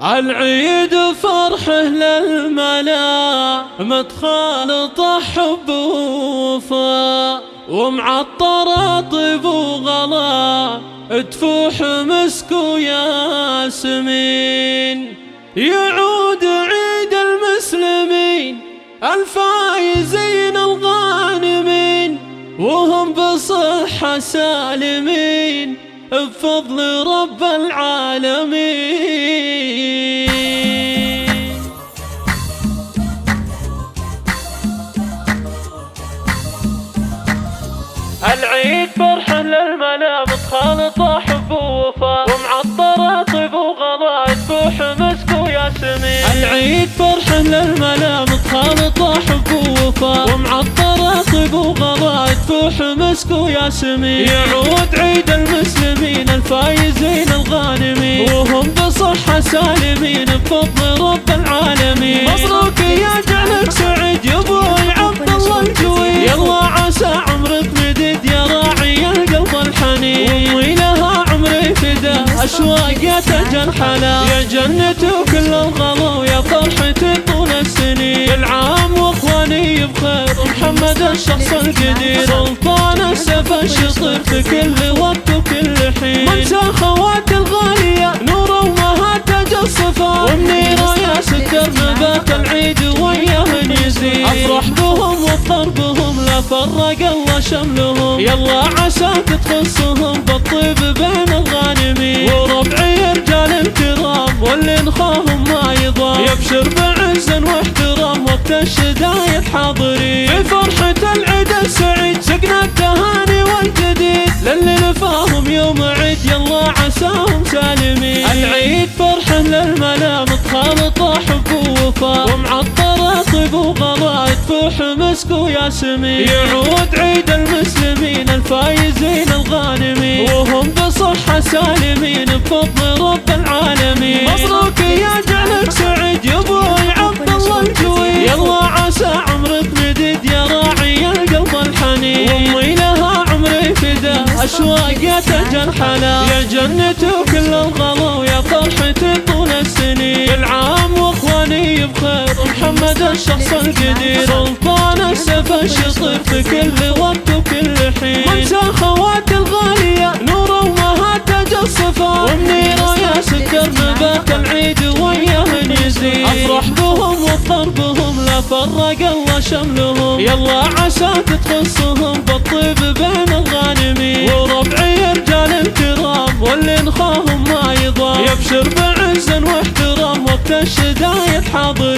العيد فرحه للملا متخالطة حب ووفا، ومعطرة طيب وغلا تفوح مسك وياسمين. يعود عيد المسلمين الفايزين الغانمين، وهم بصحة سالمين بفضل رب العالمين. العيد فرحة للملا متخالطة حب ووفا، ومعطرة طيب وغلا تفوح مسك وياسمين. العيد فرحة للملا متخالطة حب ووفا، ومعطرة طيب وغلا تفوح مسك وياسمين. يعود عيد المسلمين الفايزين الغانمين، وهم بصحة سالمين بفضل رب العالمين. مبروك يا جعلك سعيد يا ابوي عبد الله الجويد، يلا عسى عمرك مدد يا راعي القلب الحنين. وامي لها عمري فدا اشواق يا تاج الحلا، يا جنتي وكل الغلا ويا فرحتي طول السنين. كل عام واخواني بخير محمد الشخص القدير، سلطان السيف الشطير في كل وقت وكل حين. منسى خواتي الغالية نور امها تاج الصفا، ومنيرة يا سكر نبات العيد وياهن يزيد. افرح بهم وافخر بهم لا فرق الله شملهم، يلا عساك تخصهم بالطيب بين الغانمين. وربعي رجال الكرام واللي نخاهم ما يضام، يبشر بعز واحترام وقت الشدايد حاضرين. في فرحة العيد السعيد سقنا التهاني والجديد، للي لفاهم يوم عيد يلا عساهم سالمين. العيد فرحة للملا متخالطة حب ووفا، ومعطرة طيب وغلا تفوح مسك وياسمين. يعود عيد المسلمين الفايزين الغانمين، وهم بصحة سالمين بفضل رب العالمين. مبروك يا جعلك سعيد يا ابوي عبد الله الجويد، يلا عسى عمرك مدد يا راعي القلب الحنين. وامي لها عمري فدا اشواق يا تاج الحلا، يا جنتي وكل الغلا ويا فرحتي طول السنين. كل عام واخواني بخير محمد الشخص القدير، سلطان السيف الشطير في كل وقت وكل حين. منسى خواتي الغالية نور امها تاج الصفا، ومنيرة يا سكر نبات العيد وياهن يزيد. افرح بهم وافخر بهم لا فرق الله شملهم، يلا عساك تخصهم بالطيب بين الغانمين. وربعي رجال الكرام واللي نخاهم ما يضام، يبشر بعز واحترام وقت الشدايد حاضر.